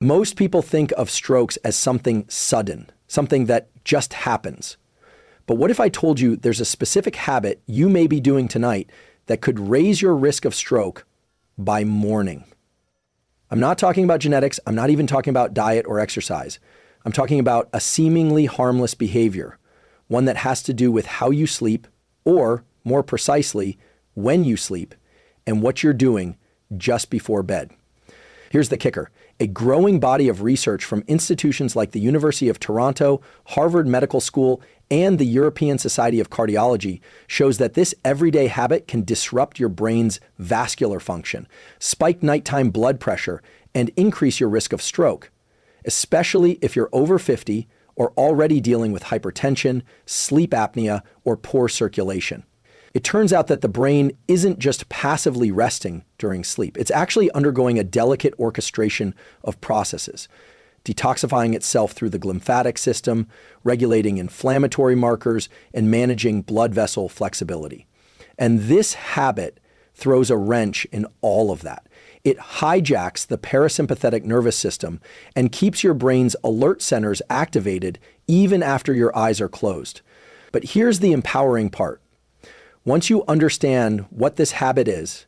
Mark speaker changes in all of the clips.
Speaker 1: Most people think of strokes as something sudden, something that just happens. But what if I told you there's a specific habit you may be doing tonight that could raise your risk of stroke by morning? I'm not talking about genetics. I'm not even talking about diet or exercise. I'm talking about a seemingly harmless behavior, one that has to do with how you sleep, or more precisely, when you sleep, and what you're doing just before bed. Here's the kicker. A growing body of research from institutions like the University of Toronto, Harvard Medical School, and the European Society of Cardiology shows that this everyday habit can disrupt your brain's vascular function, spike nighttime blood pressure, and increase your risk of stroke, especially if you're over 50 or already dealing with hypertension, sleep apnea, or poor circulation. It turns out that the brain isn't just passively resting during sleep. It's actually undergoing a delicate orchestration of processes, detoxifying itself through the glymphatic system, regulating inflammatory markers, and managing blood vessel flexibility. And this habit throws a wrench in all of that. It hijacks the parasympathetic nervous system and keeps your brain's alert centers activated even after your eyes are closed. But here's the empowering part. Once you understand what this habit is,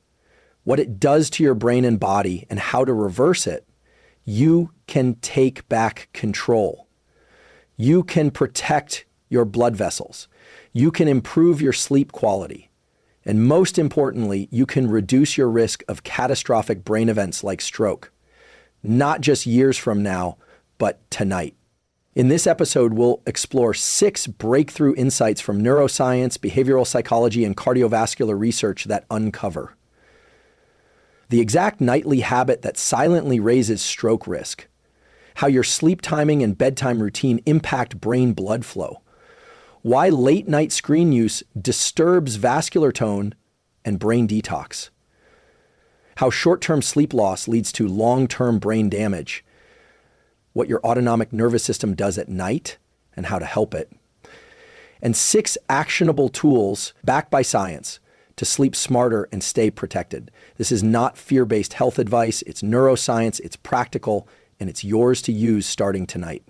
Speaker 1: what it does to your brain and body, and how to reverse it, you can take back control. You can protect your blood vessels. You can improve your sleep quality. And most importantly, you can reduce your risk of catastrophic brain events like stroke, not just years from now, but tonight. In this episode, we'll explore 6 breakthrough insights from neuroscience, behavioral psychology, and cardiovascular research that uncover the exact nightly habit that silently raises stroke risk, how your sleep timing and bedtime routine impact brain blood flow, why late night screen use disturbs vascular tone and brain detox, how short-term sleep loss leads to long-term brain damage, what your autonomic nervous system does at night and how to help it, and 6 actionable tools backed by science to sleep smarter and stay protected. This is not fear-based health advice. It's neuroscience, it's practical, and it's yours to use starting tonight.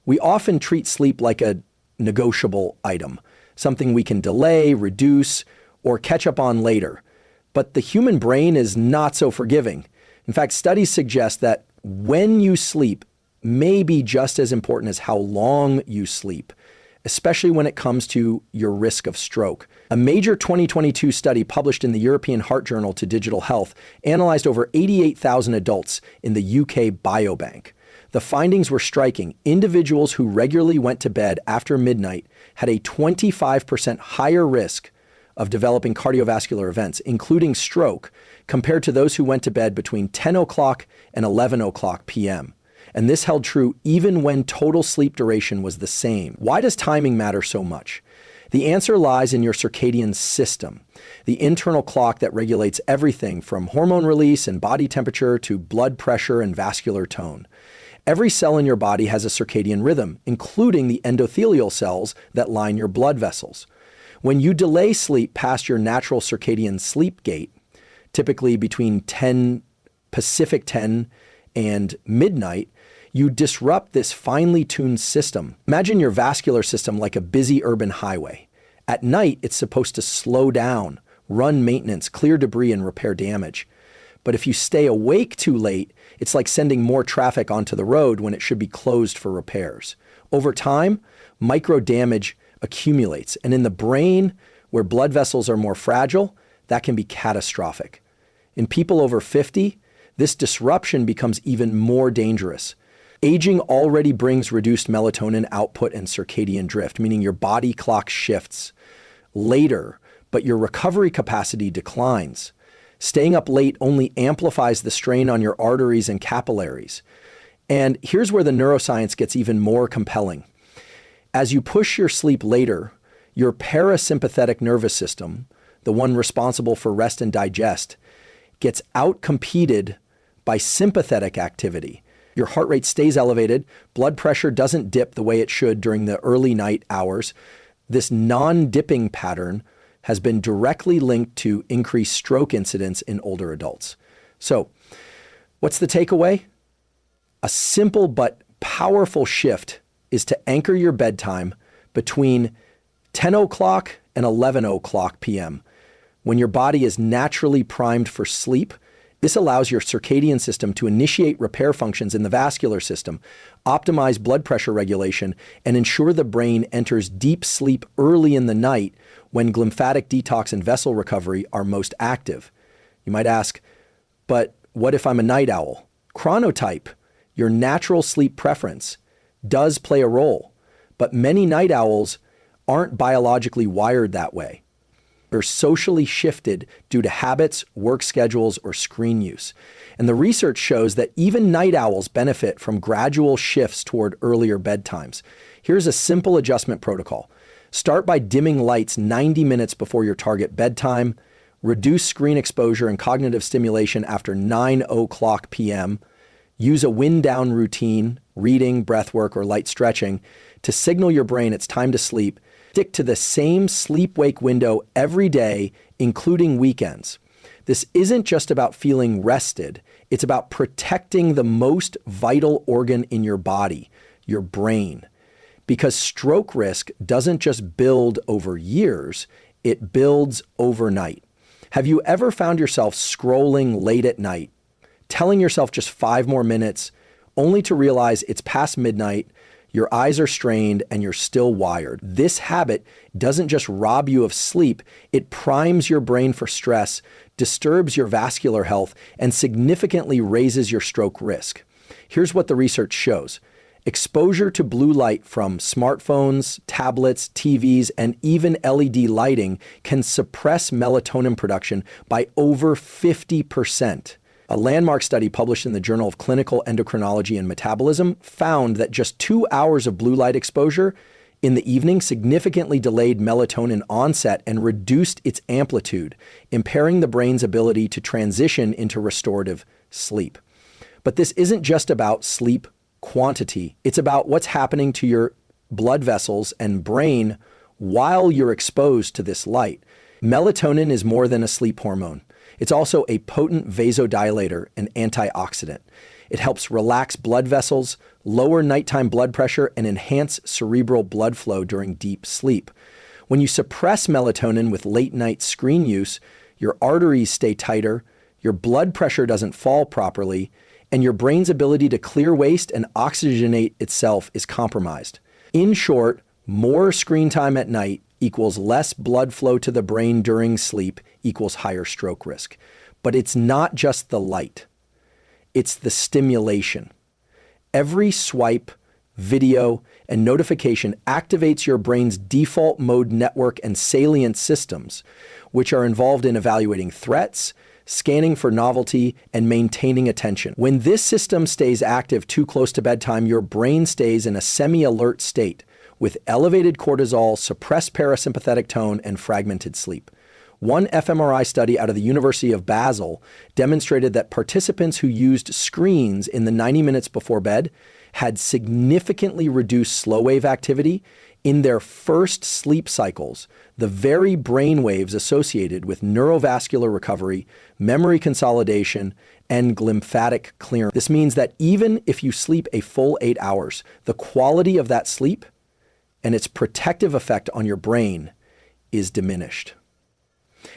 Speaker 1: We often treat sleep like a negotiable item, something we can delay, reduce, or catch up on later. But the human brain is not so forgiving. In fact, studies suggest that when you sleep may be just as important as how long you sleep, especially when it comes to your risk of stroke. A major 2022 study published in the European Heart Journal to Digital Health analyzed over 88,000 adults in the UK Biobank. The findings were striking. Individuals who regularly went to bed after midnight had a 25% higher risk of developing cardiovascular events, including stroke, compared to those who went to bed between 10 o'clock and 11 o'clock p.m. And this held true even when total sleep duration was the same. Why does timing matter so much? The answer lies in your circadian system, the internal clock that regulates everything from hormone release and body temperature to blood pressure and vascular tone. Every cell in your body has a circadian rhythm, including the endothelial cells that line your blood vessels. When you delay sleep past your natural circadian sleep gate, typically between Pacific 10 and midnight, you disrupt this finely tuned system. Imagine your vascular system like a busy urban highway. At night, it's supposed to slow down, run maintenance, clear debris, and repair damage. But if you stay awake too late, it's like sending more traffic onto the road when it should be closed for repairs. Over time, micro damage accumulates. And in the brain, where blood vessels are more fragile, that can be catastrophic. In people over 50, this disruption becomes even more dangerous. Aging already brings reduced melatonin output and circadian drift, meaning your body clock shifts later, but your recovery capacity declines. Staying up late only amplifies the strain on your arteries and capillaries. And here's where the neuroscience gets even more compelling. As you push your sleep later, your parasympathetic nervous system, the one responsible for rest and digest, gets outcompeted by sympathetic activity. Your heart rate stays elevated, blood pressure doesn't dip the way it should during the early night hours. This non-dipping pattern has been directly linked to increased stroke incidence in older adults. So, what's the takeaway? A simple but powerful shift is to anchor your bedtime between 10 o'clock and 11 o'clock p.m. When your body is naturally primed for sleep, this allows your circadian system to initiate repair functions in the vascular system, optimize blood pressure regulation, and ensure the brain enters deep sleep early in the night when glymphatic detox and vessel recovery are most active. You might ask, but what if I'm a night owl? Chronotype, your natural sleep preference, does play a role, but many night owls aren't biologically wired that way. They're socially shifted due to habits, work schedules, or screen use. And the research shows that even night owls benefit from gradual shifts toward earlier bedtimes. Here's a simple adjustment protocol. Start by dimming lights 90 minutes before your target bedtime. Reduce screen exposure and cognitive stimulation after 9 o'clock p.m. Use a wind down routine, reading, breath work, or light stretching to signal your brain it's time to sleep. Stick to the same sleep-wake window every day, including weekends. This isn't just about feeling rested. It's about protecting the most vital organ in your body, your brain. Because stroke risk doesn't just build over years, it builds overnight. Have you ever found yourself scrolling late at night, telling yourself just 5 more minutes, only to realize it's past midnight, your eyes are strained, and you're still wired? This habit doesn't just rob you of sleep, it primes your brain for stress, disturbs your vascular health, and significantly raises your stroke risk. Here's what the research shows. Exposure to blue light from smartphones, tablets, TVs, and even LED lighting can suppress melatonin production by over 50%. A landmark study published in the Journal of Clinical Endocrinology and Metabolism found that just 2 hours of blue light exposure in the evening significantly delayed melatonin onset and reduced its amplitude, impairing the brain's ability to transition into restorative sleep. But this isn't just about sleep quantity. It's about what's happening to your blood vessels and brain while you're exposed to this light. Melatonin is more than a sleep hormone. It's also a potent vasodilator and antioxidant. It helps relax blood vessels, lower nighttime blood pressure, and enhance cerebral blood flow during deep sleep. When you suppress melatonin with late-night screen use, your arteries stay tighter, your blood pressure doesn't fall properly, and your brain's ability to clear waste and oxygenate itself is compromised. In short, more screen time at night equals less blood flow to the brain during sleep equals higher stroke risk. But it's not just the light. It's the stimulation. Every swipe, video, and notification activates your brain's default mode network and salient systems, which are involved in evaluating threats, scanning for novelty, and maintaining attention. When this system stays active too close to bedtime, your brain stays in a semi-alert state with elevated cortisol, suppressed parasympathetic tone, and fragmented sleep. One fMRI study out of the University of Basel demonstrated that participants who used screens in the 90 minutes before bed had significantly reduced slow wave activity in their first sleep cycles, the very brain waves associated with neurovascular recovery, memory consolidation, and glymphatic clearance. This means that even if you sleep a full 8 hours, the quality of that sleep and its protective effect on your brain is diminished.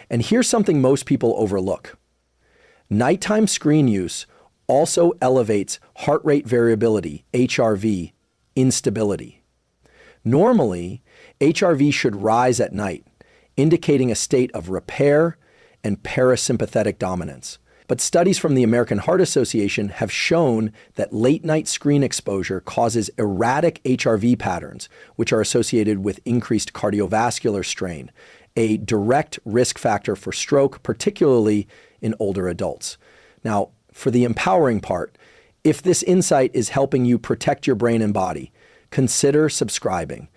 Speaker 1: And here's something most people overlook. Nighttime screen use also elevates heart rate variability, HRV, instability. Normally, HRV should rise at night, indicating a state of repair and parasympathetic dominance. But studies from the American Heart Association have shown that late-night screen exposure causes erratic HRV patterns, which are associated with increased cardiovascular strain, a direct risk factor for stroke, particularly in older adults. Now, for the empowering part, if this insight is helping you protect your brain and body, consider subscribing.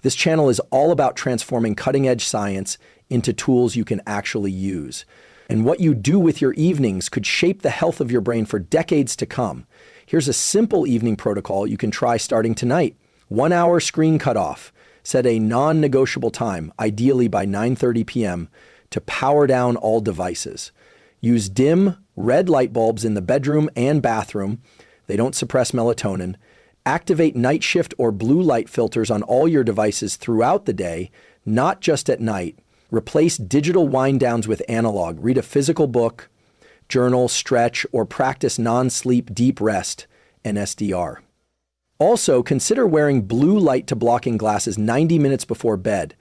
Speaker 1: This channel is all about transforming cutting-edge science into tools you can actually use. And what you do with your evenings could shape the health of your brain for decades to come. Here's a simple evening protocol you can try starting tonight. 1 hour screen cutoff. Set a non-negotiable time, ideally by 9:30 p.m., to power down all devices. Use dim, red light bulbs in the bedroom and bathroom. They don't suppress melatonin. Activate night shift or blue light filters on all your devices throughout the day, not just at night. Replace digital wind downs with analog. Read a physical book, journal, stretch, or practice non-sleep deep rest, NSDR. Also, consider wearing blue light to blocking glasses 90 minutes before bed.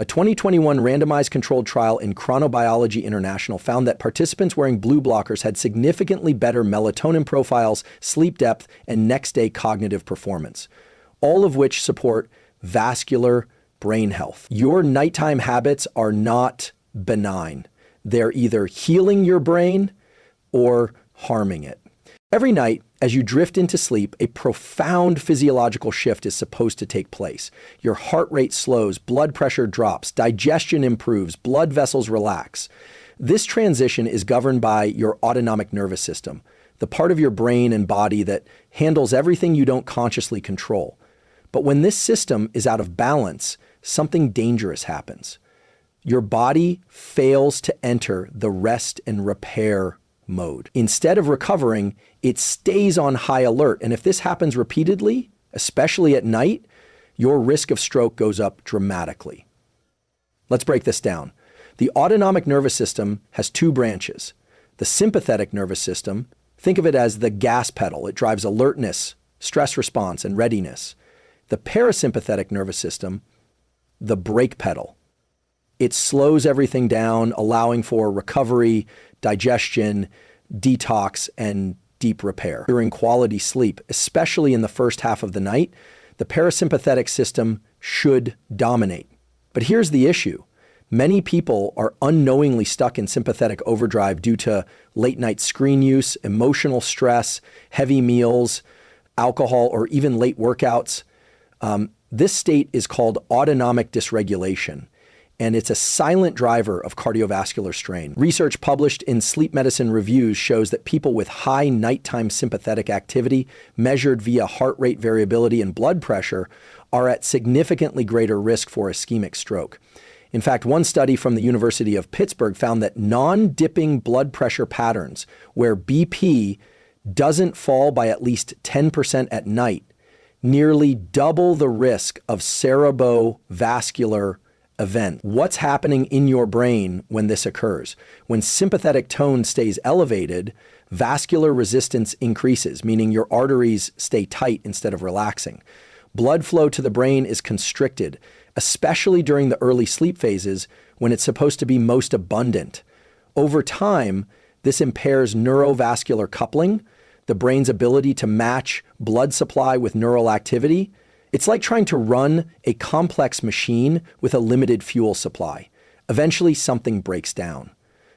Speaker 1: A 2021 randomized controlled trial in Chronobiology International found that participants wearing blue blockers had significantly better melatonin profiles, sleep depth, and next-day cognitive performance, all of which support vascular brain health. Your nighttime habits are not benign. They're either healing your brain or harming it. Every night, as you drift into sleep, a profound physiological shift is supposed to take place. Your heart rate slows, blood pressure drops, digestion improves, blood vessels relax. This transition is governed by your autonomic nervous system, the part of your brain and body that handles everything you don't consciously control. But when this system is out of balance, something dangerous happens. Your body fails to enter the rest and repair mode. Instead of recovering, it stays on high alert. And if this happens repeatedly, especially at night, your risk of stroke goes up dramatically. Let's break this down. The autonomic nervous system has two branches. The sympathetic nervous system, think of it as the gas pedal. It drives alertness, stress response, and readiness. The parasympathetic nervous system, the brake pedal. It slows everything down, allowing for recovery, digestion, detox, and deep repair. During quality sleep, especially in the first half of the night, the parasympathetic system should dominate. But here's the issue. Many people are unknowingly stuck in sympathetic overdrive due to late night screen use, emotional stress, heavy meals, alcohol, or even late workouts. This state is called autonomic dysregulation, and it's a silent driver of cardiovascular strain. Research published in Sleep Medicine Reviews shows that people with high nighttime sympathetic activity, measured via heart rate variability and blood pressure, are at significantly greater risk for ischemic stroke. In fact, one study from the University of Pittsburgh found that non-dipping blood pressure patterns, where BP doesn't fall by at least 10% at night, nearly double the risk of cerebrovascular event. What's happening in your brain when this occurs? When sympathetic tone stays elevated, vascular resistance increases, meaning your arteries stay tight instead of relaxing. Blood flow to the brain is constricted, especially during the early sleep phases when it's supposed to be most abundant. Over time, this impairs neurovascular coupling, the brain's ability to match blood supply with neural activity. It's like trying to run a complex machine with a limited fuel supply. Eventually, something breaks down.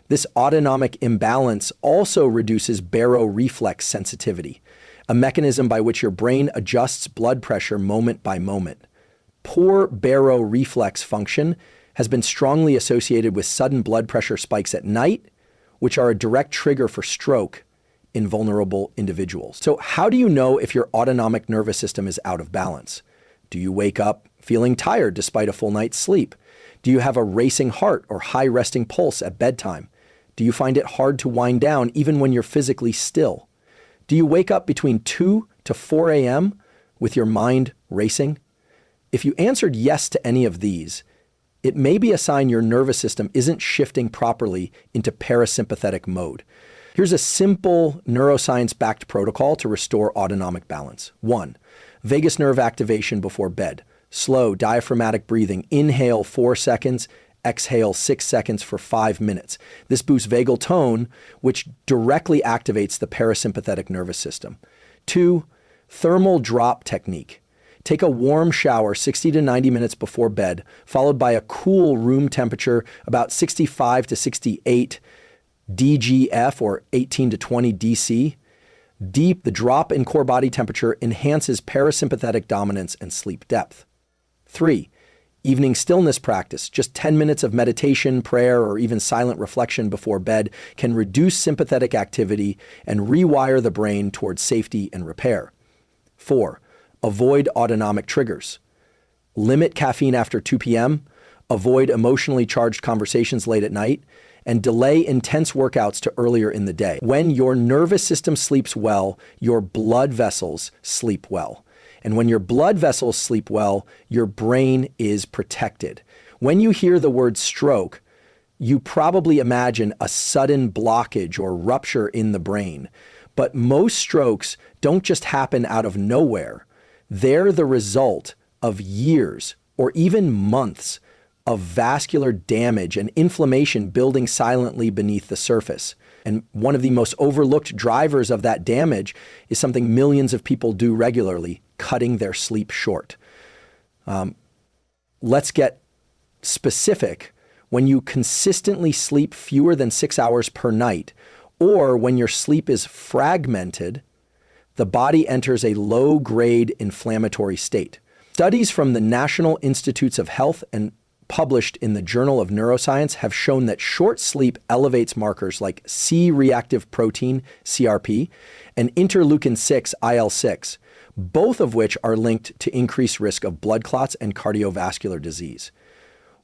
Speaker 1: This autonomic imbalance also reduces baroreflex sensitivity, a mechanism by which your brain adjusts blood pressure moment by moment. Poor baroreflex function has been strongly associated with sudden blood pressure spikes at night, which are a direct trigger for stroke in vulnerable individuals. So how do you know if your autonomic nervous system is out of balance? Do you wake up feeling tired despite a full night's sleep? Do you have a racing heart or high resting pulse at bedtime? Do you find it hard to wind down even when you're physically still? Do you wake up between 2 to 4 a.m. with your mind racing? If you answered yes to any of these, it may be a sign your nervous system isn't shifting properly into parasympathetic mode. Here's a simple neuroscience-backed protocol to restore autonomic balance. 1. Vagus nerve activation before bed. Slow diaphragmatic breathing. Inhale 4 seconds, exhale 6 seconds for 5 minutes. This boosts vagal tone, which directly activates the parasympathetic nervous system. 2. Thermal drop technique. Take a warm shower 60 to 90 minutes before bed, followed by a cool room temperature, about 65 to 68 DGF or 18 to 20 DC. The drop in core body temperature enhances parasympathetic dominance and sleep depth. 3. Evening stillness practice. Just 10 minutes of meditation, prayer, or even silent reflection before bed can reduce sympathetic activity and rewire the brain towards safety and repair. 4. Avoid autonomic triggers. Limit caffeine after 2 p.m., avoid emotionally charged conversations late at night, and delay intense workouts to earlier in the day. When your nervous system sleeps well, your blood vessels sleep well. And when your blood vessels sleep well, your brain is protected. When you hear the word stroke, you probably imagine a sudden blockage or rupture in the brain. But most strokes don't just happen out of nowhere. They're the result of years or even months of vascular damage and inflammation building silently beneath the surface. And one of the most overlooked drivers of that damage is something millions of people do regularly: cutting their sleep short. Let's get specific. When you consistently sleep fewer than 6 hours per night, or when your sleep is fragmented, the body enters a low-grade inflammatory state. Studies from the National Institutes of Health and published in the Journal of Neuroscience have shown that short sleep elevates markers like C-reactive protein, CRP, and interleukin-6, IL-6, both of which are linked to increased risk of blood clots and cardiovascular disease.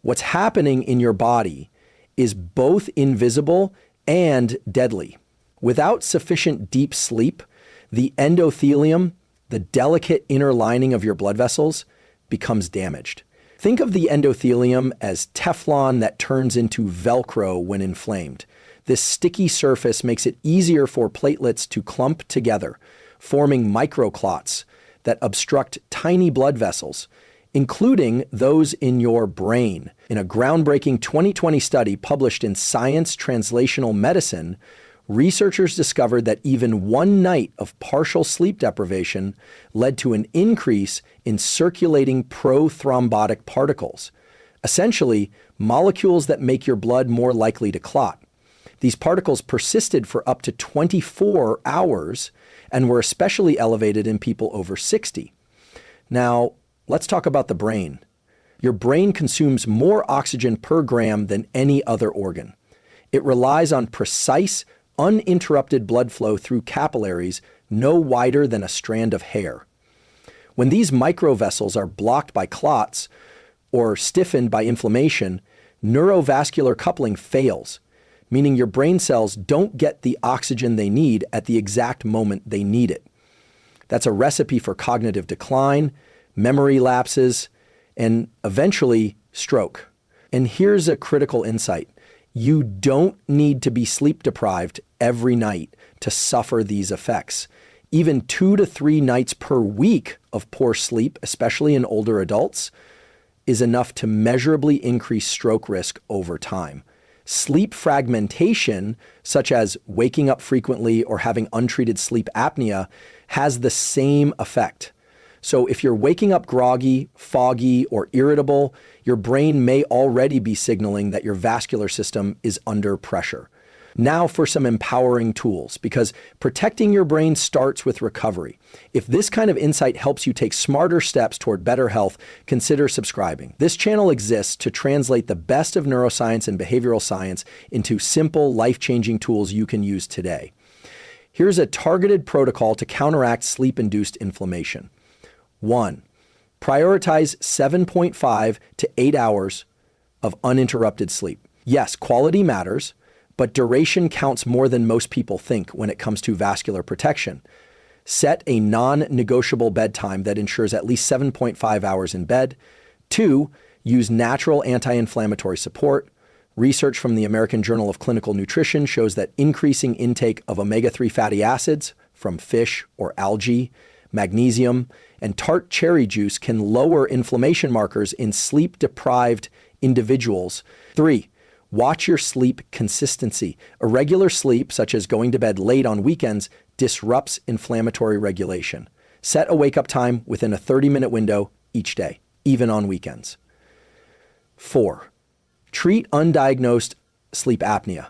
Speaker 1: What's happening in your body is both invisible and deadly. Without sufficient deep sleep, the endothelium, the delicate inner lining of your blood vessels, becomes damaged. Think of the endothelium as Teflon that turns into Velcro when inflamed. This sticky surface makes it easier for platelets to clump together, forming microclots that obstruct tiny blood vessels, including those in your brain. In a groundbreaking 2020 study published in Science Translational Medicine, researchers discovered that even one night of partial sleep deprivation led to an increase in circulating prothrombotic particles, essentially molecules that make your blood more likely to clot. These particles persisted for up to 24 hours and were especially elevated in people over 60. Now, let's talk about the brain. Your brain consumes more oxygen per gram than any other organ. It relies on precise, uninterrupted blood flow through capillaries no wider than a strand of hair. When these microvessels are blocked by clots or stiffened by inflammation, neurovascular coupling fails, meaning your brain cells don't get the oxygen they need at the exact moment they need it. That's a recipe for cognitive decline, memory lapses, and eventually stroke. And here's a critical insight. You don't need to be sleep deprived every night to suffer these effects. Even 2 to 3 nights per week of poor sleep, especially in older adults, is enough to measurably increase stroke risk over time. Sleep fragmentation, such as waking up frequently or having untreated sleep apnea, has the same effect. So if you're waking up groggy, foggy, or irritable, your brain may already be signaling that your vascular system is under pressure. Now for some empowering tools, because protecting your brain starts with recovery. If this kind of insight helps you take smarter steps toward better health, consider subscribing. This channel exists to translate the best of neuroscience and behavioral science into simple, life-changing tools you can use today. Here's a targeted protocol to counteract sleep-induced inflammation. 1. Prioritize 7.5 to 8 hours of uninterrupted sleep. Yes, quality matters, but duration counts more than most people think when it comes to vascular protection. Set a non-negotiable bedtime that ensures at least 7.5 hours in bed. 2. Use natural anti-inflammatory support. Research from the American Journal of Clinical Nutrition shows that increasing intake of omega-3 fatty acids from fish or algae, magnesium, and tart cherry juice can lower inflammation markers in sleep-deprived individuals. 3. Watch your sleep consistency. Irregular sleep, such as going to bed late on weekends, disrupts inflammatory regulation. Set a wake-up time within a 30-minute window each day, even on weekends. 4. Treat undiagnosed sleep apnea.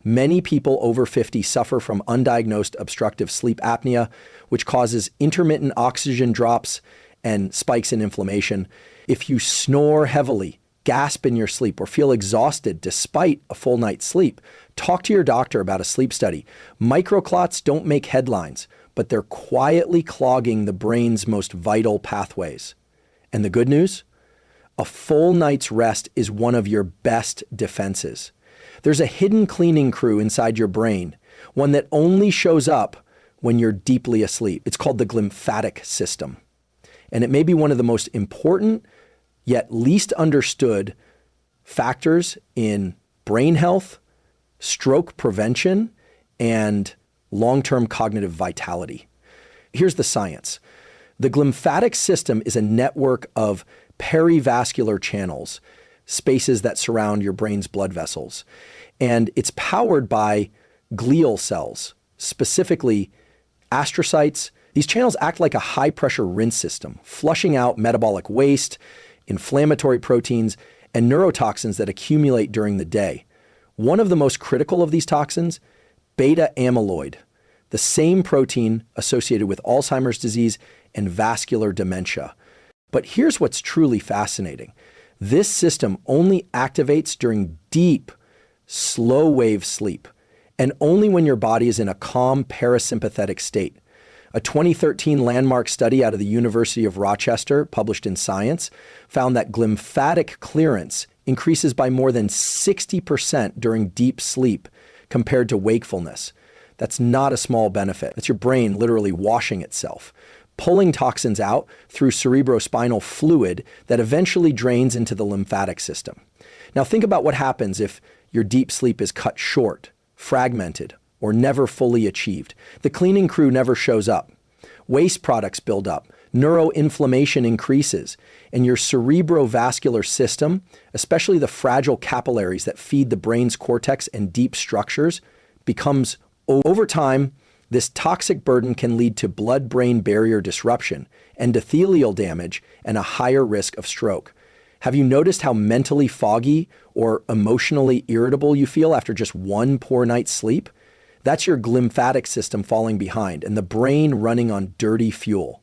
Speaker 1: Many people over 50 suffer from undiagnosed obstructive sleep apnea, which causes intermittent oxygen drops and spikes in inflammation. If you snore heavily, gasp in your sleep, or feel exhausted despite a full night's sleep, talk to your doctor about a sleep study. Microclots don't make headlines, but they're quietly clogging the brain's most vital pathways. And the good news? A full night's rest is one of your best defenses. There's a hidden cleaning crew inside your brain, one that only shows up when you're deeply asleep. It's called the glymphatic system. And it may be one of the most important yet least understood factors in brain health, stroke prevention, and long-term cognitive vitality. Here's the science. The glymphatic system is a network of perivascular channels, spaces that surround your brain's blood vessels. And it's powered by glial cells, specifically astrocytes. These channels act like a high-pressure rinse system, flushing out metabolic waste, inflammatory proteins, and neurotoxins that accumulate during the day. One of the most critical of these toxins, beta amyloid, the same protein associated with Alzheimer's disease and vascular dementia. But here's what's truly fascinating. This system only activates during deep, slow-wave sleep, and only when your body is in a calm parasympathetic state. A 2013 landmark study out of the University of Rochester, published in Science, found that glymphatic clearance increases by more than 60% during deep sleep compared to wakefulness. That's not a small benefit. It's your brain literally washing itself, pulling toxins out through cerebrospinal fluid that eventually drains into the lymphatic system. Now think about what happens if your deep sleep is cut short, fragmented, or never fully achieved. The cleaning crew never shows up. Waste products build up, neuroinflammation increases, and your cerebrovascular system, especially the fragile capillaries that feed the brain's cortex and deep structures, becomes over time. This toxic burden can lead to blood-brain barrier disruption, endothelial damage, and a higher risk of stroke. Have you noticed how mentally foggy or emotionally irritable you feel after just one poor night's sleep? That's your glymphatic system falling behind and the brain running on dirty fuel.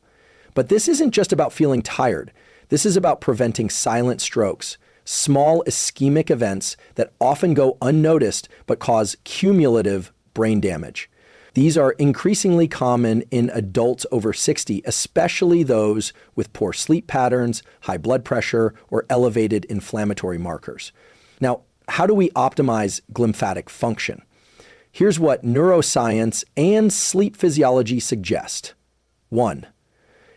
Speaker 1: But this isn't just about feeling tired. This is about preventing silent strokes, small ischemic events that often go unnoticed but cause cumulative brain damage. These are increasingly common in adults over 60, especially those with poor sleep patterns, high blood pressure, or elevated inflammatory markers. Now, how do we optimize glymphatic function? Here's what neuroscience and sleep physiology suggest. 1.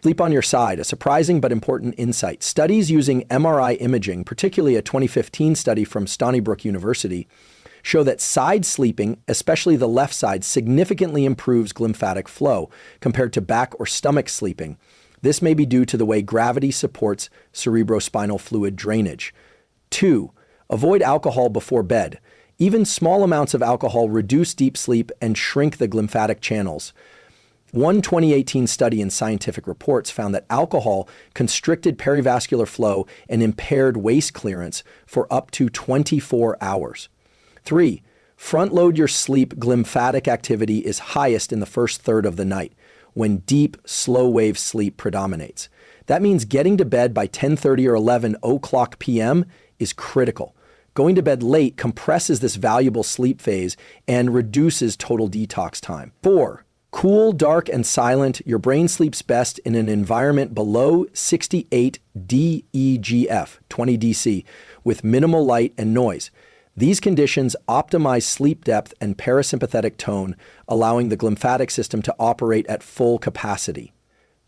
Speaker 1: Sleep on your side, a surprising but important insight. Studies using MRI imaging, particularly a 2015 study from Stony Brook University, show that side sleeping, especially the left side, significantly improves glymphatic flow compared to back or stomach sleeping. This may be due to the way gravity supports cerebrospinal fluid drainage. 2. Avoid alcohol before bed. Even small amounts of alcohol reduce deep sleep and shrink the glymphatic channels. One 2018 study in Scientific Reports found that alcohol constricted perivascular flow and impaired waste clearance for up to 24 hours. 3. Front-load your sleep. Glymphatic activity is highest in the first third of the night, when deep, slow-wave sleep predominates. That means getting to bed by 10:30 or 11 o'clock p.m. is critical. Going to bed late compresses this valuable sleep phase and reduces total detox time. 4. Cool, dark, and silent. Your brain sleeps best in an environment below 68 DEGF, 20 DC, with minimal light and noise. These conditions optimize sleep depth and parasympathetic tone, allowing the glymphatic system to operate at full capacity.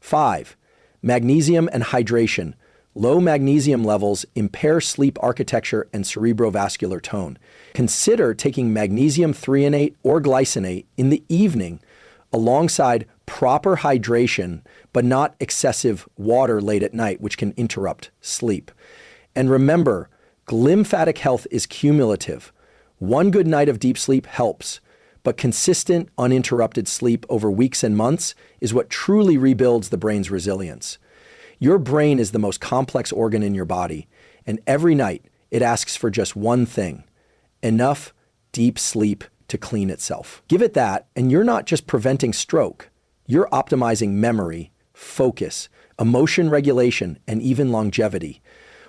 Speaker 1: 5. Magnesium and hydration. Low magnesium levels impair sleep architecture and cerebrovascular tone. Consider taking magnesium threonate or glycinate in the evening alongside proper hydration, but not excessive water late at night, which can interrupt sleep. And remember, glymphatic health is cumulative. One good night of deep sleep helps, but consistent, uninterrupted sleep over weeks and months is what truly rebuilds the brain's resilience. Your brain is the most complex organ in your body, and every night it asks for just one thing: enough deep sleep to clean itself. Give it that, and you're not just preventing stroke, you're optimizing memory, focus, emotion regulation, and even longevity.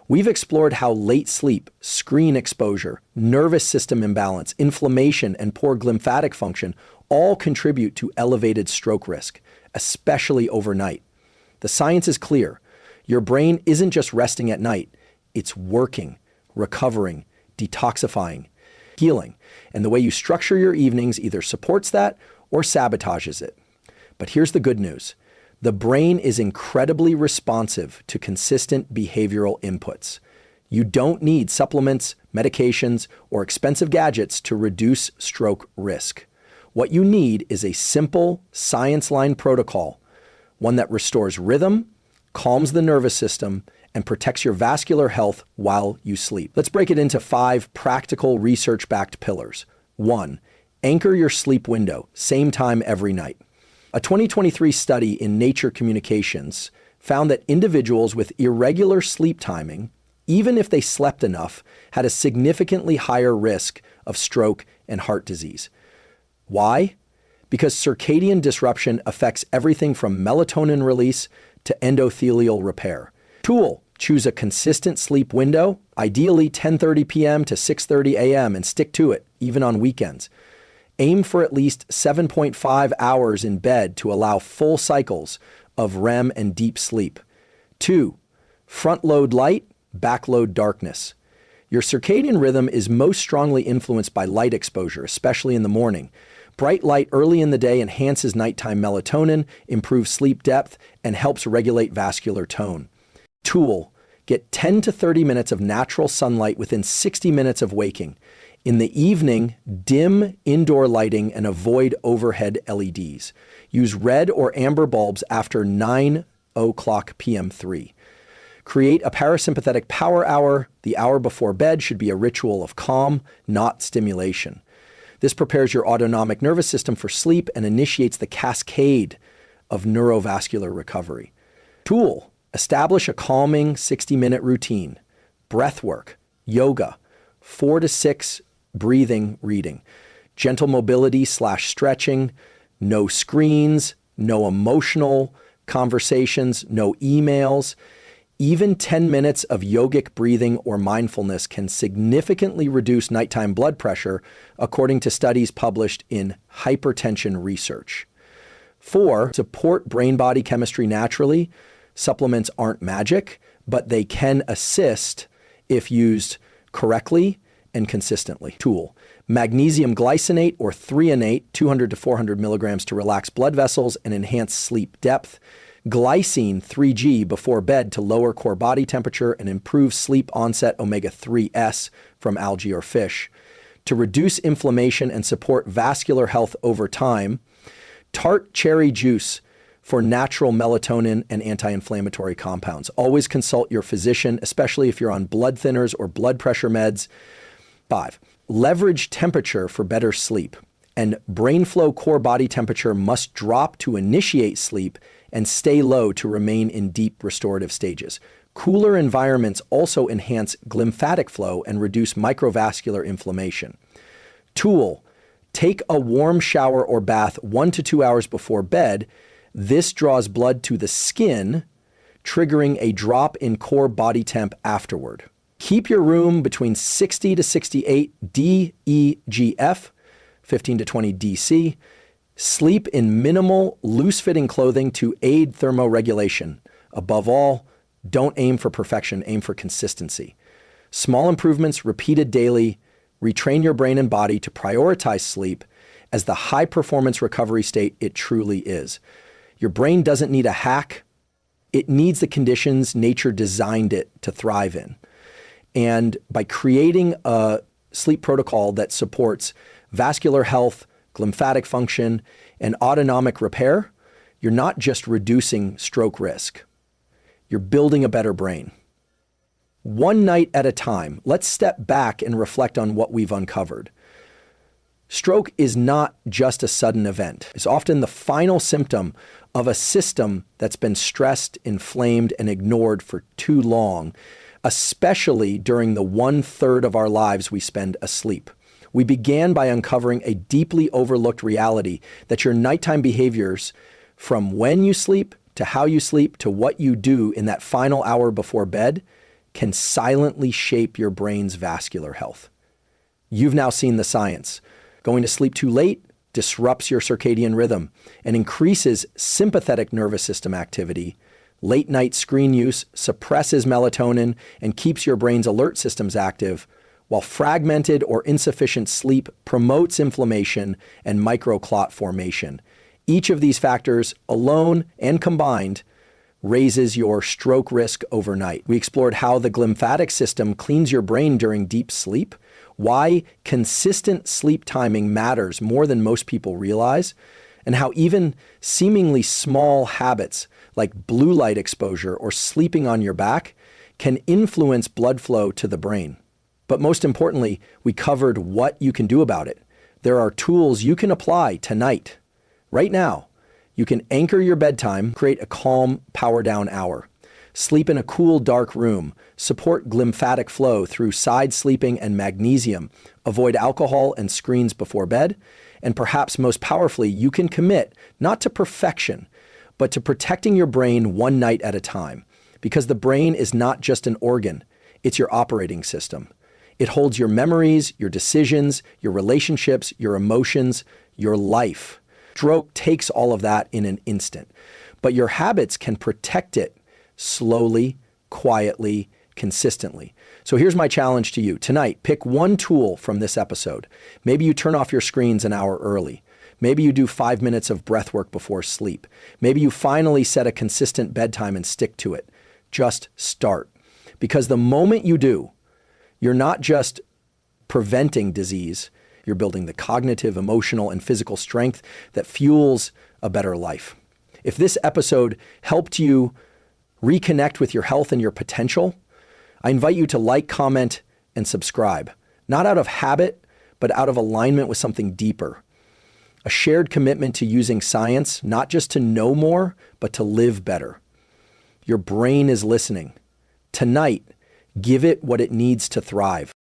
Speaker 1: We've explored how late sleep, screen exposure, nervous system imbalance, inflammation, and poor glymphatic function all contribute to elevated stroke risk, especially overnight. The science is clear. Your brain isn't just resting at night, it's working, recovering, detoxifying. healing. And the way you structure your evenings either supports that or sabotages it. But here's the good news. The brain is incredibly responsive to consistent behavioral inputs. You don't need supplements, medications, or expensive gadgets to reduce stroke risk. What you need is a simple, science-lined protocol, one that restores rhythm, calms the nervous system, and protects your vascular health while you sleep. Let's break it into 5 practical, research-backed pillars. 1. Anchor your sleep window, same time every night. A 2023 study in Nature Communications found that individuals with irregular sleep timing, even if they slept enough, had a significantly higher risk of stroke and heart disease. Why? Because circadian disruption affects everything from melatonin release to endothelial repair. Tool: choose a consistent sleep window, ideally 10:30 p.m. to 6:30 a.m., and stick to it, even on weekends. Aim for at least 7.5 hours in bed to allow full cycles of REM and deep sleep. 2. Front load light, back load darkness. Your circadian rhythm is most strongly influenced by light exposure, especially in the morning. Bright light early in the day enhances nighttime melatonin, improves sleep depth, and helps regulate vascular tone. Tool: get 10 to 30 minutes of natural sunlight within 60 minutes of waking. In the evening, dim indoor lighting and avoid overhead LEDs. Use red or amber bulbs after 9:00 p.m. 3. Create a parasympathetic power hour. The hour before bed should be a ritual of calm, not stimulation. This prepares your autonomic nervous system for sleep and initiates the cascade of neurovascular recovery. Tool: establish a calming 60-minute routine. Breath work, yoga, 4 to 6 breathing reading, gentle mobility/stretching, no screens, no emotional conversations, no emails. Even 10 minutes of yogic breathing or mindfulness can significantly reduce nighttime blood pressure, according to studies published in Hypertension Research. 4. Support brain-body chemistry naturally. Supplements aren't magic, but they can assist if used correctly and consistently. Tool: magnesium glycinate or threonate, 200 to 400 milligrams to relax blood vessels and enhance sleep depth. Glycine 3G before bed to lower core body temperature and improve sleep onset omega-3s from algae or fish. To reduce inflammation and support vascular health over time. Tart cherry juice for natural melatonin and anti-inflammatory compounds. Always consult your physician, especially if you're on blood thinners or blood pressure meds. 5. Leverage temperature for better sleep. And brain flow core body temperature must drop to initiate sleep and stay low to remain in deep restorative stages. Cooler environments also enhance glymphatic flow and reduce microvascular inflammation. Tool: take a warm shower or bath 1 to 2 hours before bed. This draws blood to the skin, triggering a drop in core body temp afterward. Keep your room between 60 to 68 DEGF, 15 to 20 DC. Sleep in minimal, loose-fitting clothing to aid thermoregulation. Above all, don't aim for perfection, aim for consistency. Small improvements repeated daily retrain your brain and body to prioritize sleep as the high-performance recovery state it truly is. Your brain doesn't need a hack. It needs the conditions nature designed it to thrive in. And by creating a sleep protocol that supports vascular health, glymphatic function, and autonomic repair, you're not just reducing stroke risk. You're building a better brain. One night at a time, let's step back and reflect on what we've uncovered. Stroke is not just a sudden event. It's often the final symptom of a system that's been stressed, inflamed, and ignored for too long, especially during the 1/3 of our lives we spend asleep. We began by uncovering a deeply overlooked reality that your nighttime behaviors, from when you sleep to how you sleep to what you do in that final hour before bed, can silently shape your brain's vascular health. You've now seen the science. Going to sleep too late disrupts your circadian rhythm and increases sympathetic nervous system activity. Late night screen use suppresses melatonin and keeps your brain's alert systems active, while fragmented or insufficient sleep promotes inflammation and microclot formation. Each of these factors, alone and combined, raises your stroke risk overnight. We explored how the glymphatic system cleans your brain during deep sleep, why consistent sleep timing matters more than most people realize, and how even seemingly small habits like blue light exposure or sleeping on your back can influence blood flow to the brain. But most importantly, we covered what you can do about it. There are tools you can apply tonight, right now. You can anchor your bedtime, create a calm, power-down hour. Sleep in a cool, dark room. Support glymphatic flow through side sleeping and magnesium. Avoid alcohol and screens before bed. And perhaps most powerfully, you can commit not to perfection, but to protecting your brain one night at a time. Because the brain is not just an organ, it's your operating system. It holds your memories, your decisions, your relationships, your emotions, your life. Stroke takes all of that in an instant, but your habits can protect it slowly, quietly, consistently. So here's my challenge to you. Tonight, pick one tool from this episode. Maybe you turn off your screens an hour early. Maybe you do 5 minutes of breath work before sleep. Maybe you finally set a consistent bedtime and stick to it. Just start. Because the moment you do, you're not just preventing disease, you're building the cognitive, emotional, and physical strength that fuels a better life. If this episode helped you reconnect with your health and your potential, I invite you to like, comment, and subscribe. Not out of habit, but out of alignment with something deeper. A shared commitment to using science, not just to know more, but to live better. Your brain is listening. Tonight, give it what it needs to thrive.